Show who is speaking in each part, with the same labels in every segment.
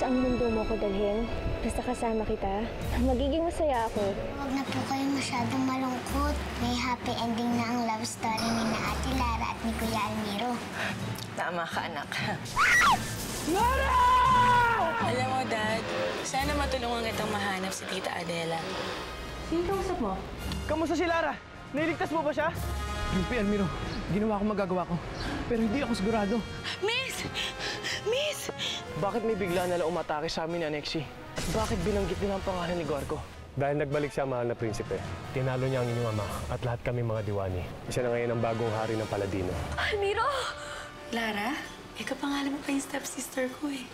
Speaker 1: saang mundo mo ko dalhin. Basta kasama kita, magiging masaya ako.
Speaker 2: Huwag na po kayo masyadong malungkot. May happy ending na ang love story ni na Ate Lara at ni Kuya Almiro.
Speaker 3: Tama ka, anak.
Speaker 4: Lara!
Speaker 3: Alam mo, Dad, sana matulungan kitang mahanap si Tita Adela.
Speaker 1: Sino kausap mo?
Speaker 4: Kamusta si Lara? Nailigtas mo ba siya?
Speaker 5: Rupi, Almiro, ginawa ko magagawa ko. Pero hindi ako sigurado.
Speaker 3: Miss! Miss!
Speaker 4: Bakit may bigla nalang umatake sa amin ni Anexi? Bakit binanggit din ang pangalan ni Guarco?
Speaker 6: Dahil nagbalik siya, mahal na prinsipe. Tinalo niya ang inyong ama at lahat kami mga diwani. Siya na ngayon ang bagong hari ng Paladino.
Speaker 1: Almiro!
Speaker 3: Lara, kapangalan mo pa yung stepsister ko eh.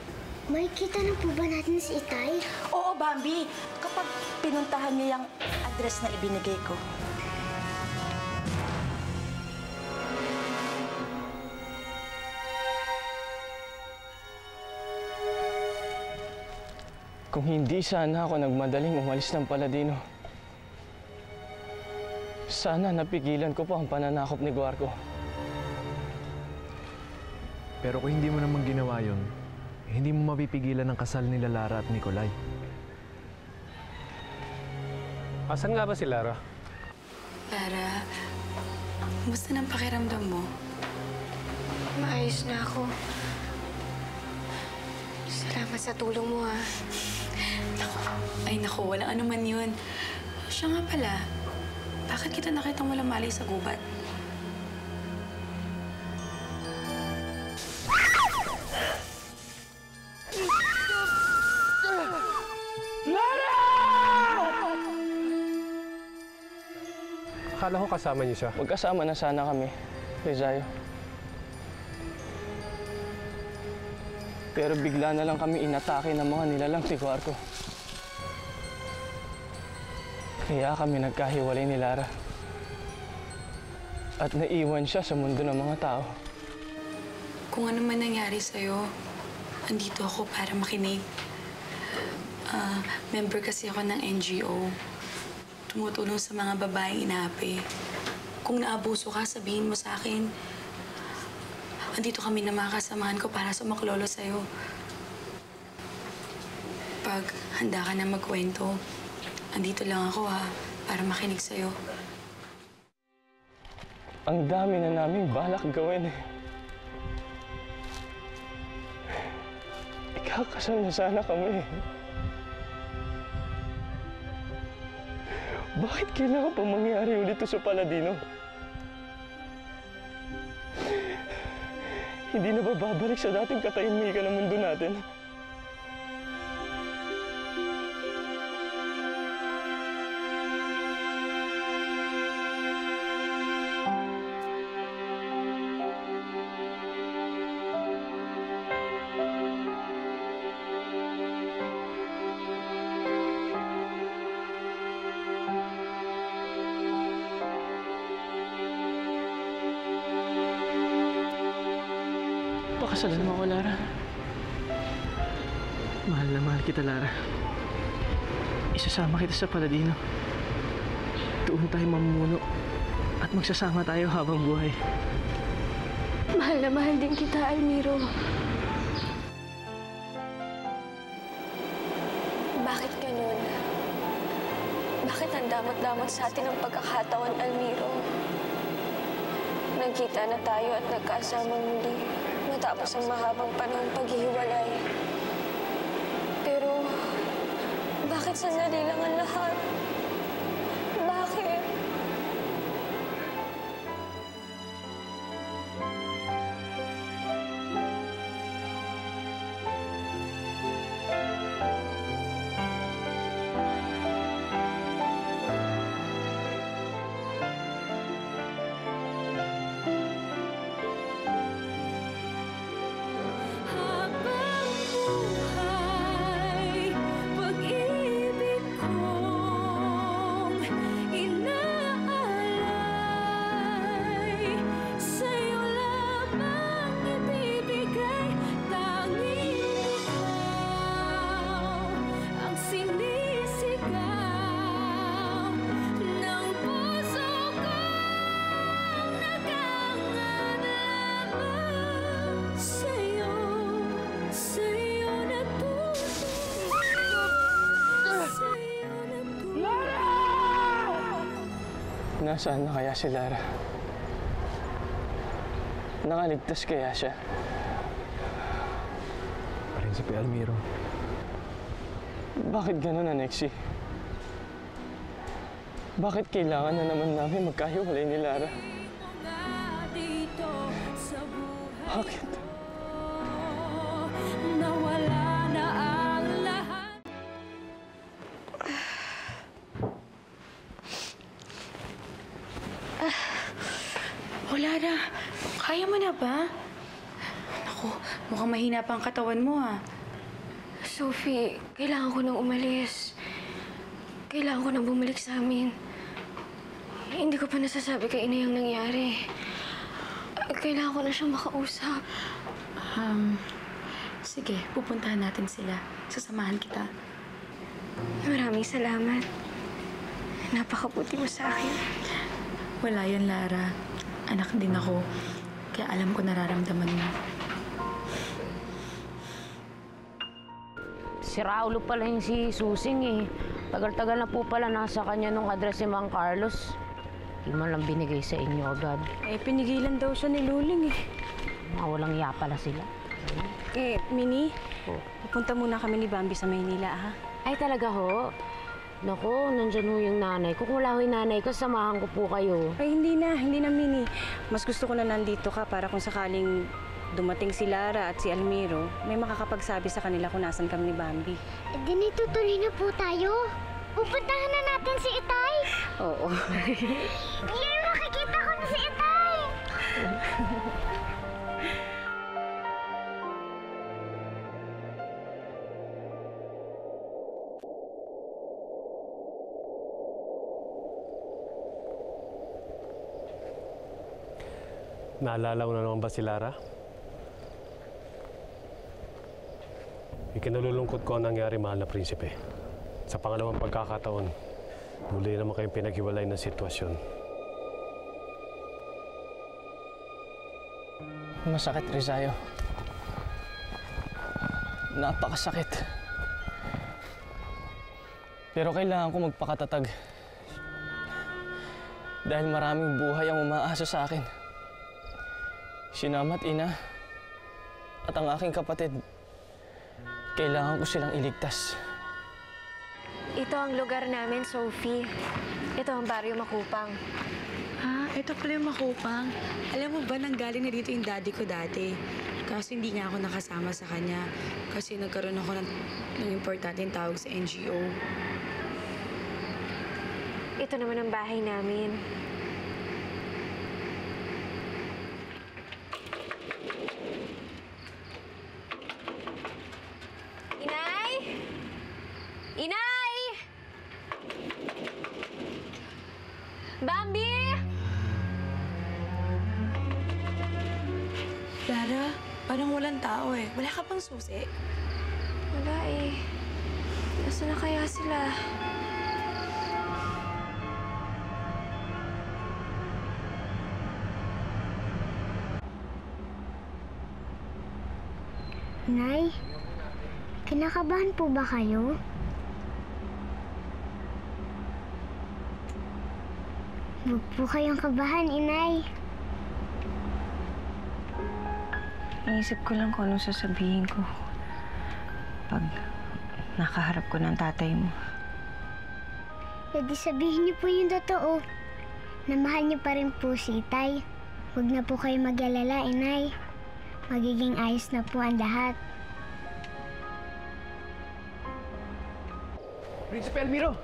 Speaker 2: May kita na po ba natin si Itay?
Speaker 7: Oo, Bambi. Kapag pinuntahan niya yung address na ibinigay ko.
Speaker 4: Kung hindi sana ako nagmadaling umalis ng Paladino, sana napigilan ko pa ang pananakop ni Guarco.
Speaker 5: Pero kung hindi mo naman ginawa yun, hindi mo mapipigilan ang kasal nila Lara at Nikolay.
Speaker 6: Asan nga ba si Lara?
Speaker 3: Lara, kumusta ng pakiramdam mo?
Speaker 1: Maayos na ako. Salamat sa tulong mo, ha.
Speaker 3: Ay naku, walang anuman yun. Siya nga pala, bakit kita nakitang walang mali sa gubat?
Speaker 6: Akala ko kasama niyo siya.
Speaker 4: Magkasama na sana kami, Rizayo. Pero bigla na lang kami inatake ng mga nilalang si Guarco. Kaya kami nagkahiwalay ni Lara. At naiwan siya sa mundo ng mga tao.
Speaker 3: Kung ano man nangyari sa'yo, andito ako para makinig. Member kasi ako ng NGO. Tumutulong sa mga babaeng inaapi. Kung naabuso ka, sabihin mo sa akin. Andito kami na mga kasamahan ko para sumaklolo sa'yo. Pag handa ka na magkwento, andito lang ako para makinig sa'yo.
Speaker 4: Ang dami na naming balak gawin eh. Ikakasal na sana kami. Bakit kailangan pa mangyari ulit ito sa Paladino? Hindi na ba babalik sa dating katahimikan ng mundo natin? Pakasalan mo ako, Lara. Mahal na mahal kita, Lara. Isasama kita sa Paladino. Doon tayo mamumuno at magsasama tayo habang buhay.
Speaker 1: Mahal na mahal din kita, Almiro. Bakit ganun? Bakit ang damot-damot sa atin ang pagkakataon, Almiro? Nagkita na tayo at nagkasamang muli matapos ang mahabang panahong paghihiwalay. Pero, bakit sandali lang ang lahat? Bakit?
Speaker 8: Pag-ibig kong ina
Speaker 4: Nasaan na kaya si Lara? Nakaligtas kaya siya?
Speaker 5: Prinsipe Almiro.
Speaker 4: Bakit ganun, Anexi? Bakit kailangan na naman namin magkahiwalay ni Lara? Bakit?
Speaker 3: Wala na. Kaya mo na ba? Naku, mukhang mahina pa ang katawan mo ah.
Speaker 1: Sophie, kailangan ko nang umalis. Kailangan ko nang bumalik sa amin. Hindi ko pa nasasabi kay Inay ang nangyari. Kailangan ko na siyang makausap.
Speaker 3: Sige, pupuntahan natin sila. Sasamahan kita.
Speaker 1: Maraming salamat. Napakabuti mo sa akin.
Speaker 3: Wala yan, Lara. Anak din ako. Kaya alam ko nararamdaman mo.
Speaker 8: Si Raulo pala yung si Susing eh. Tagal-tagal na po pala nasa kanya nung address ni Mang Carlos. Hindi man lang binigay sa inyo agad.
Speaker 7: Eh, pinigilan daw siya ni Luling eh.
Speaker 8: Mga walang iya pala sila.
Speaker 7: Eh, Minnie,
Speaker 8: Oh.
Speaker 7: pupunta muna kami ni Bambi sa Maynila, ha?
Speaker 8: Ay talaga ho? Naku, nandyan ho yung nanay ko. Kung wala ho yung nanay ko, samahan ko po kayo.
Speaker 7: Ay, hindi na, Minnie. Mas gusto ko na nandito ka para kung sakaling dumating si Lara at si Almiro, may makakapagsabi sa kanila kung nasan kami ni Bambi.
Speaker 2: E di natutuloy na po tayo. Pupuntahan na natin si Itay.
Speaker 7: Oo.
Speaker 2: Yay, makikita ko na si Itay.
Speaker 6: Naalala mo na naman ba si Lara? Ikinalulungkot ko ang nangyari, mahal na prinsipe. Sa pangalawang pagkakataon, muli naman kayong pinaghiwalay ng sitwasyon.
Speaker 4: Masakit, Rizayo. Napakasakit. Pero kailangan ko magpakatatag. Dahil maraming buhay ang umaasa sa akin. Sinama't ina at ang aking kapatid. Kailangan ko silang iligtas.
Speaker 1: Ito ang lugar namin, Sophie. Ito ang Baryo Makupang.
Speaker 3: Ha? Ito pala yung Makupang. Alam mo ba, nanggaling na dito yung daddy ko dati. Kaso hindi nga ako nakasama sa kanya. Kasi nagkaroon ako ng importanteng tawag sa NGO.
Speaker 1: Ito naman ang bahay namin. Inay! Inay! Bambi!
Speaker 3: Lara, parang walang tao eh. Wala ka pang susi?
Speaker 1: Wala eh. Nasaan na kaya sila?
Speaker 2: Nay, kinakabahan po ba kayo? Huwag po kayong kabahan, Inay.
Speaker 7: Naisip ko lang kung anong sasabihin ko pag nakaharap ko ng tatay mo.
Speaker 2: Pwede sabihin niyo po yung totoo. Na mahal niyo pa rin po si Itay. Huwag na po kayo mag-alala, Inay. Magiging ayos na po ang lahat.
Speaker 5: Prinsipe Almiro!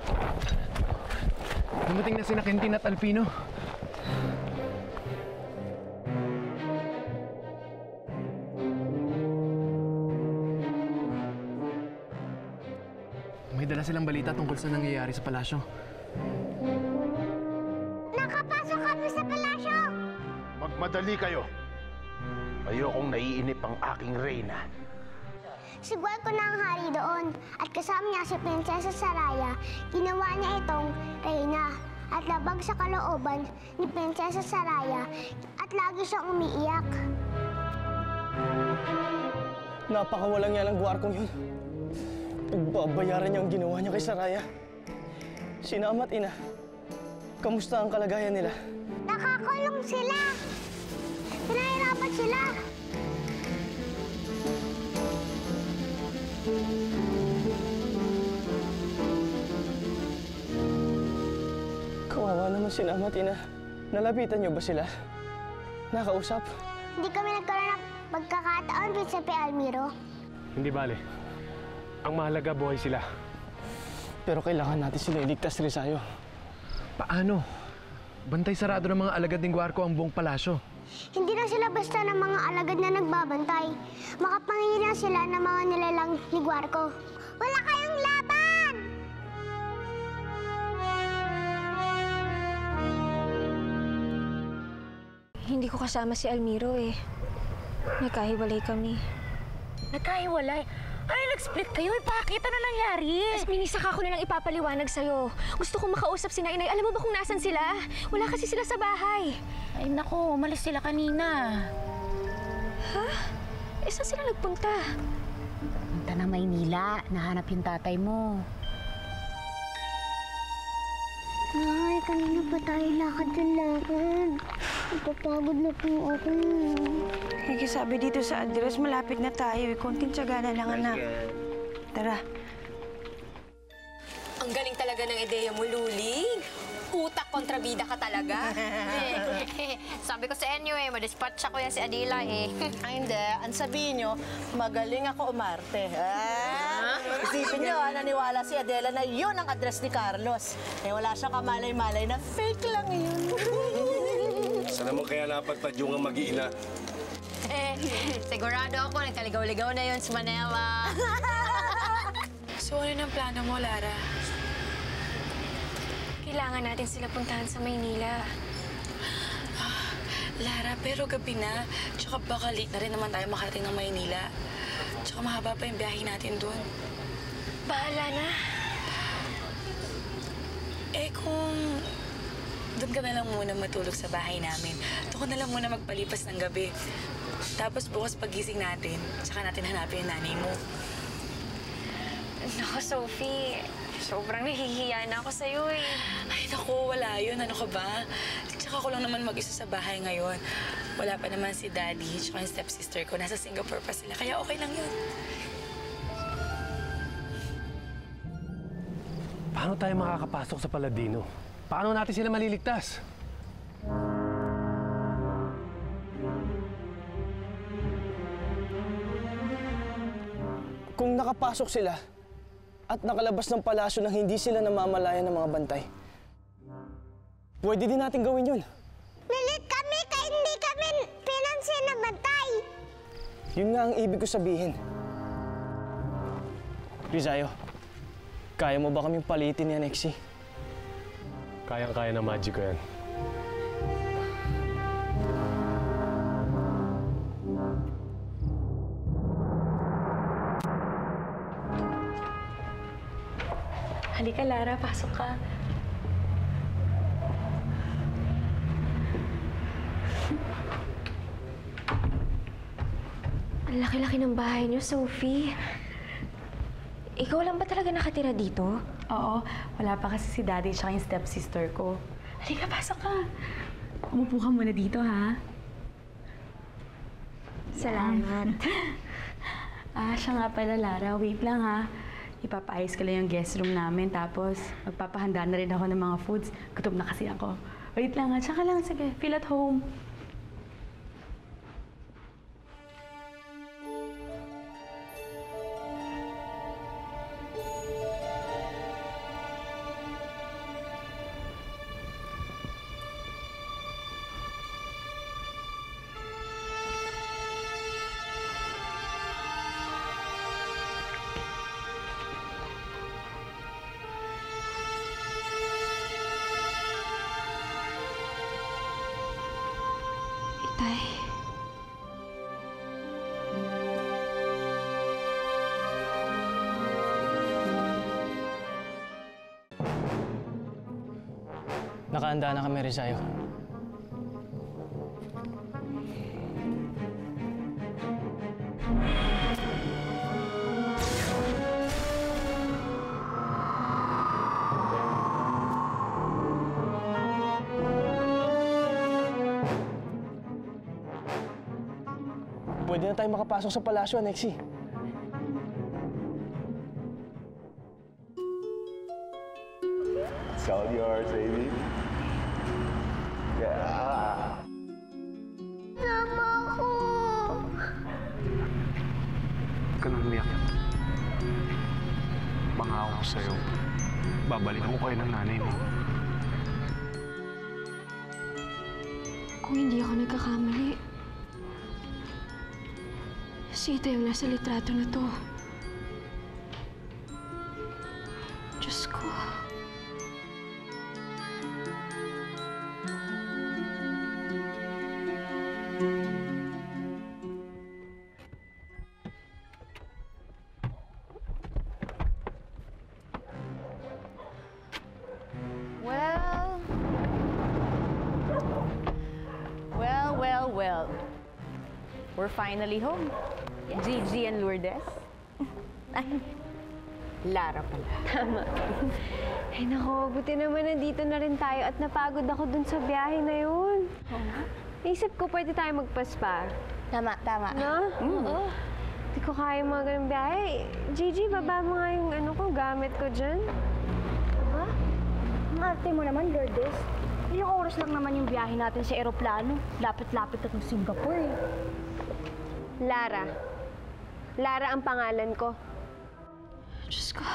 Speaker 5: Dumating na sina Quentin at Alpino. May dala silang balita tungkol sa nangyayari sa palasyo.
Speaker 2: Nakapasok kami sa palasyo!
Speaker 9: Magmadali kayo. Ayokong naiinip ang aking reyna.
Speaker 2: Sigual ko na ang hari doon at kasama niya si Prinsesa Saraya. Ginawa niya itong reyna at labag sa kalooban ni Prinsesa Saraya at lagi siyang umiiyak.
Speaker 4: Napakawalang yan ang gwarkong yun. Nagbabayaran niya ang ginawa niya kay Saraya. Sinama't ina Kamusta ang kalagayan nila?
Speaker 2: Nakakulong sila. Pinahirapan sila.
Speaker 4: Kawawa naman sila, Ama at Ina. Nalapitan niyo ba sila? Nakausap?
Speaker 2: Hindi kami nagkaroon ng pagkakataon, Prinsipe Almiro.
Speaker 6: Hindi bale. Ang mahalaga, buhay sila.
Speaker 4: Pero kailangan natin sila iligtas, Rizzayo.
Speaker 5: Paano? Bantay sarado ng mga alagad ng Guarco ang buong palasyo.
Speaker 2: Hindi na sila basta ng mga alagad na nagbabantay. Makapangingin sila ng mga nilalang ni Guarco. Wala kayong laban!
Speaker 1: Hindi ko kasama si Almiro eh. Nagkahiwalay kami.
Speaker 8: Nagkahiwalay? Ay, nag-split kayo. Bakit? Ano nangyari?
Speaker 1: Asmini, saka ko na lang ipapaliwanag sa'yo. Gusto kong makausap si Nainay. Alam mo ba kung nasan sila? Wala kasi sila sa bahay.
Speaker 8: Ay, naku. Umalis sila kanina.
Speaker 1: Ha? Eh, saan sila nagpunta?
Speaker 8: Punta na Maynila. Nahanap yung tatay mo.
Speaker 2: Nay, kanina pa tayo lakad ng lakad. Napapagod na po ako.
Speaker 7: Sabi dito sa address, malapit na tayo. Konting tiyaga na lang, anak. Tara.
Speaker 10: Ang galing talaga ng ideya mo, Luling. Utak kontrabida ka talaga.
Speaker 11: Sabi ko sa inyo madispatcha ko yan si Adila
Speaker 12: Ay, hindi. Ang sabihin nyo, magaling ako umarte. Isipin nyo, naniwala si Adela na yun ang address ni Carlos. Eh, wala siyang kamalay-malay na fake lang yun.
Speaker 6: Saan naman kaya napadpad yung mag-iina?
Speaker 11: Sigurado ako, nagkaligaw-ligaw na yun sa Manila.
Speaker 3: So ano ng plano mo, Lara?
Speaker 1: Kailangan natin sila puntahan sa Maynila.
Speaker 3: Lara, pero gabi na. Tsaka baka late na rin naman tayo makarating ng Maynila. Tsaka mahaba pa yung biyahe natin doon.
Speaker 1: Bahala na.
Speaker 3: Eh kung doon ka na lang muna matulog sa bahay namin. Doon ka na lang muna magpalipas ng gabi. Tapos bukas pagising natin, tsaka natin hanapin yung nanay mo.
Speaker 1: Naku, Sophie. Sobrang nahihiya na ako sa'yo eh.
Speaker 3: Ay, naku, wala yun. Ano ka ba? Tsaka ko lang naman mag-isa sa bahay ngayon. Wala pa naman si Daddy, tsaka yung stepsister ko. Nasa Singapore pa sila, kaya okay lang yun.
Speaker 6: Paano tayo makakapasok sa Paladino? Paano natin sila maliligtas?
Speaker 4: Kung nakapasok sila at nakalabas ng palasyo nang hindi sila namamalayan ng mga bantay, pwede din natin gawin yun.
Speaker 2: Milit kami kaya hindi kami pinansin na bantay.
Speaker 4: Yun nga ang ibig ko sabihin. Rizzayo, kaya mo ba kaming palitin yan, Exie?
Speaker 6: Kayang-kaya ng magic ko yan.
Speaker 3: Halika, Lara. Pasok ka.
Speaker 1: Ang laki-laki ng bahay niyo, Sophie. Ikaw lang ba talaga nakatira dito?
Speaker 3: Oo. Wala pa kasi si Daddy at yung stepsister ko. Halika, pasok ka. Umupo ka muna dito, ha?
Speaker 1: Salamat.
Speaker 3: Siya nga pala, Lara. Wait lang, ha? Ipapaayos ko lang yung guest room namin, tapos magpapahanda na rin ako ng mga foods. Gutom na kasi ako. Wait lang, ha? Tsaka lang, sige. Feel at home.
Speaker 1: Tay.
Speaker 4: Nakahanda na kami, Rizzayo. Pwede na tayo makapasok sa palasyo, Nexie.
Speaker 13: It's all yours, baby. Yeah.
Speaker 2: Sama ko!
Speaker 5: Huwag ka nang umiyak. Pangako ko sa'yo, babalikan ko kayo ng nanay mo.
Speaker 1: Kung hindi ako nagkakamali, si Itay yung nasa litrato na to. Diyos ko.
Speaker 14: Well, we're finally home. Gigi and Lourdes. Ay, Lara pala.
Speaker 15: Tama. Ay nako, buti naman nandito na rin tayo at napagod ako dun sa biyahe na yun. Naisip ko pwede tayo magpa-spa.
Speaker 14: Tama.
Speaker 15: No? Oo. Hindi ko kaya mga ganun biyahe. Gigi, baba mo nga yung gamit ko dyan.
Speaker 2: Ha? Ang arte mo naman, Lourdes. Ilang oras lang naman yung biyahe natin sa eroplano. Lapit-lapit na itong Singapore.
Speaker 15: Lara. Lara ang pangalan ko.
Speaker 1: Diyos ko.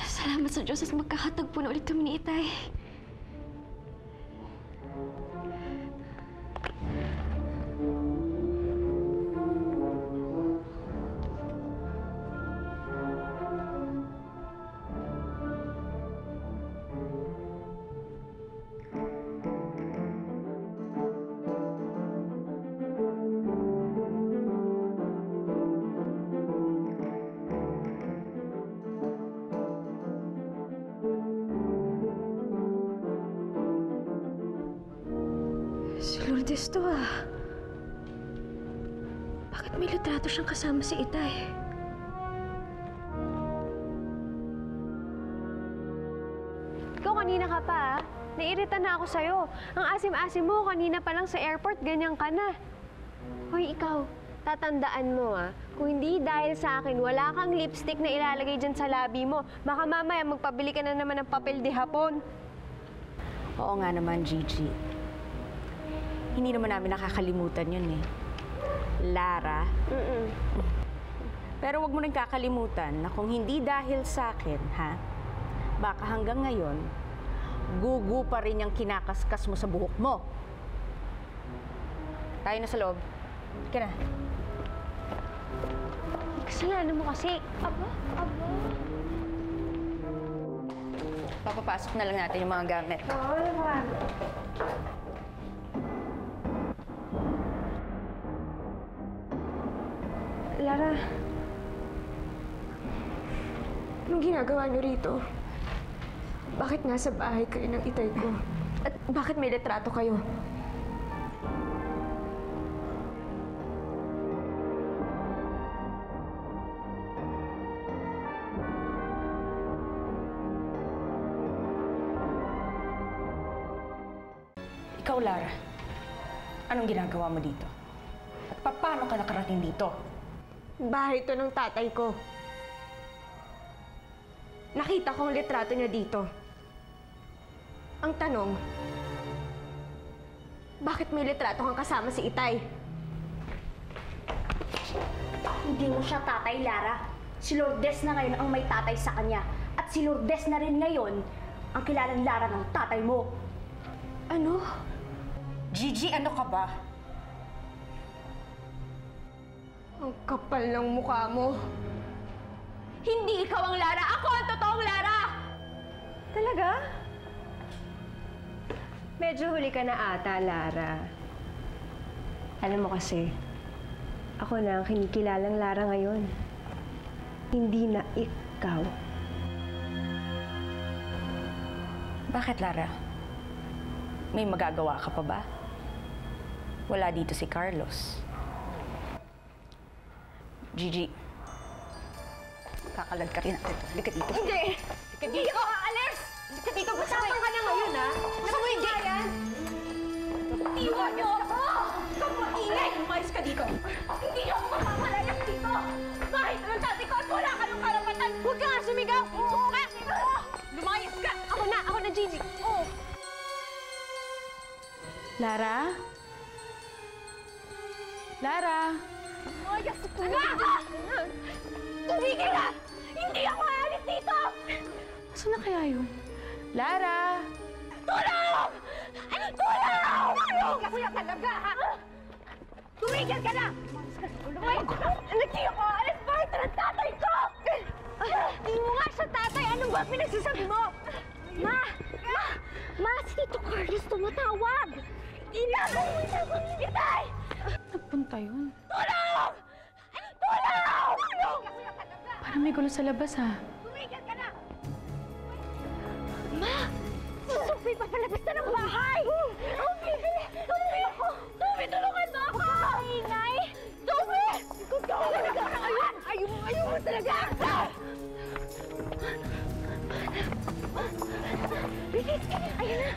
Speaker 1: Salamat sa Diyos at magkakatagpo na ulit kami ni Itay. Si Lourdes to Bakit may litrato siyang kasama si Itay?
Speaker 15: Ikaw kanina ka pa, Nairita na ako sa'yo. Ang asim-asim mo, kanina pa lang sa airport, ganyan ka na. Hoy, ikaw, tatandaan mo kung hindi dahil sa akin, wala kang lipstick na ilalagay dyan sa labi mo. Baka mamaya magpabili ka na naman ng papel de hapon.
Speaker 14: Oo nga naman, Gigi. Hindi naman namin nakakalimutan yun Lara. Pero wag mo nang kakalimutan na kung hindi dahil sa akin, baka hanggang ngayon, gugu pa rin yung kinakaskas mo sa buhok mo. Tayo na sa loob. Ka na.
Speaker 15: Kasalanan mo kasi.
Speaker 2: Aba.
Speaker 14: Papapasok na lang natin yung mga gamit.
Speaker 15: Oo naman. Lara, anong ginagawa niyo rito? Bakit nasa bahay kayo ng Itay ko? At bakit may litrato kayo?
Speaker 14: Ikaw, Lara, anong ginagawa mo dito? At paano ka nakarating dito?
Speaker 15: Bahay ito ng tatay ko. Nakita ko ang litrato niya dito. Ang tanong, bakit may litrato kang kasama si Itay?
Speaker 2: Hindi mo siya tatay, Lara. Si Lourdes na ngayon ang may tatay sa kanya. At si Lourdes na rin ngayon ang kilalang Lara ng tatay mo.
Speaker 15: Ano?
Speaker 14: Gigi, ano ka ba?
Speaker 15: Ang kapal ng mukha mo.
Speaker 2: Hindi ikaw ang Lara! Ako ang totoong Lara!
Speaker 15: Talaga? Medyo huli ka na ata, Lara. Alam mo kasi, ako na ang kinikilalang Lara ngayon. Hindi na ikaw.
Speaker 14: Bakit, Lara? May magagawa ka pa ba? Wala dito si Carlos. Gigi, kakalad ka rin natin. Halika dito.
Speaker 15: Hindi! Hindi ko aalis! Halika dito. Masama ka na ngayon, Masama hindi yan!
Speaker 2: Iwan niyo ako! Kapag-ingay!
Speaker 14: Umayos ka dito! Hindi ako makakalayas dito! Kahit anong tatay ko at wala ka ng karapatan! Huwag ka nga sumigaw! Oo nga! Lumayas ka!
Speaker 15: Ako na, Gigi. Oo.
Speaker 14: Lara? Lara?
Speaker 15: Lumayas ka na! Tumigil na! Hindi ako aalis dito!
Speaker 14: Saan na kaya yun? Lara?
Speaker 15: Tulong! Tulong! Tulong! Kasi na talaga, ha? Tumigil ka na! Hindi ako aalis! Bakit ng tatay ko? Hindi mo nga siya tatay! Anong ba pinagsasabi mo? Ma, si Tito Carlos tumatawag! Ilabang mo siya sa militay!
Speaker 14: Nagpunta yun.
Speaker 15: Tulong! Tulong! Tulong!
Speaker 14: Parang may gulo sa labas, ha?
Speaker 15: Tumigil ka na! Ma! Si Sophie papalabas na ng bahay! Sophie! Sophie ako! Sophie, tulungan mo ako! Ingay! Sophie! Ayun mo talaga! Bilis! Ayun na!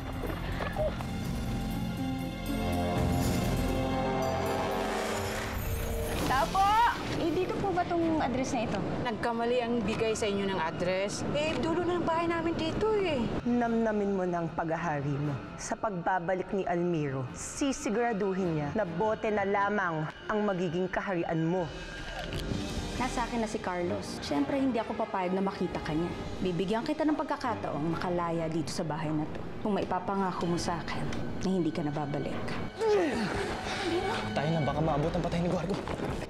Speaker 7: Tapo! Dito po ba tong address na ito?
Speaker 14: Nagkamali ang bigay sa inyo ng address. Dulo na ng bahay namin dito,
Speaker 16: Namnamin mo ng paghahari mo. Sa pagbabalik ni Almiro, sisiguraduhin niya na bote na lamang ang magiging kaharian mo.
Speaker 14: Nasa akin na si Carlos. Siyempre, hindi ako papayag na makita ka niya. Bibigyan kita ng pagkakataong makalaya dito sa bahay na to. Kung maipapangako mo sa akin na hindi ka nababalik.
Speaker 4: Tayo na, baka maabot ang patay ni Guardo.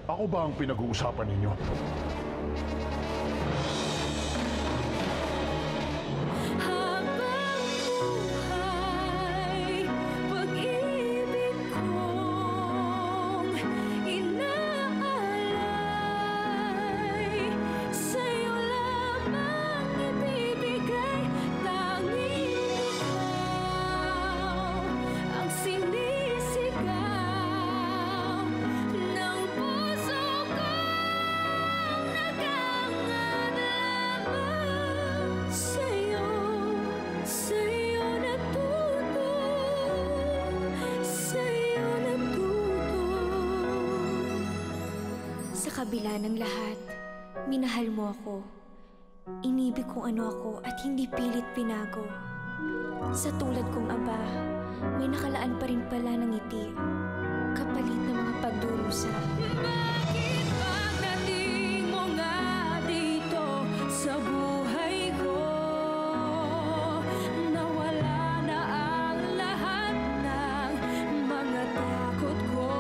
Speaker 9: Ako ba ang pinag-uusapan ninyo?
Speaker 17: Sa kabila ng lahat, minahal mo ako. Inibig kung ano ako at hindi pilit pinago. Sa tulad kong aba, may nakalaan pa rin pala ng ngiti, kapalit ng mga pagdurusa.
Speaker 18: Bakit pagdating mo nga dito sa buhay ko, nawala na ang lahat ng mga takot ko.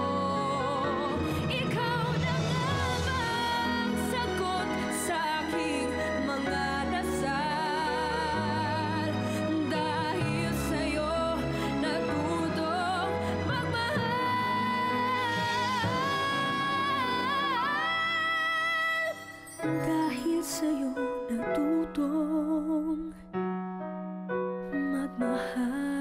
Speaker 18: Ikaw na nga bang sagot sa aking mga dasal? Dahil sa'yo natutong dahil sa'yo natutong magmahal.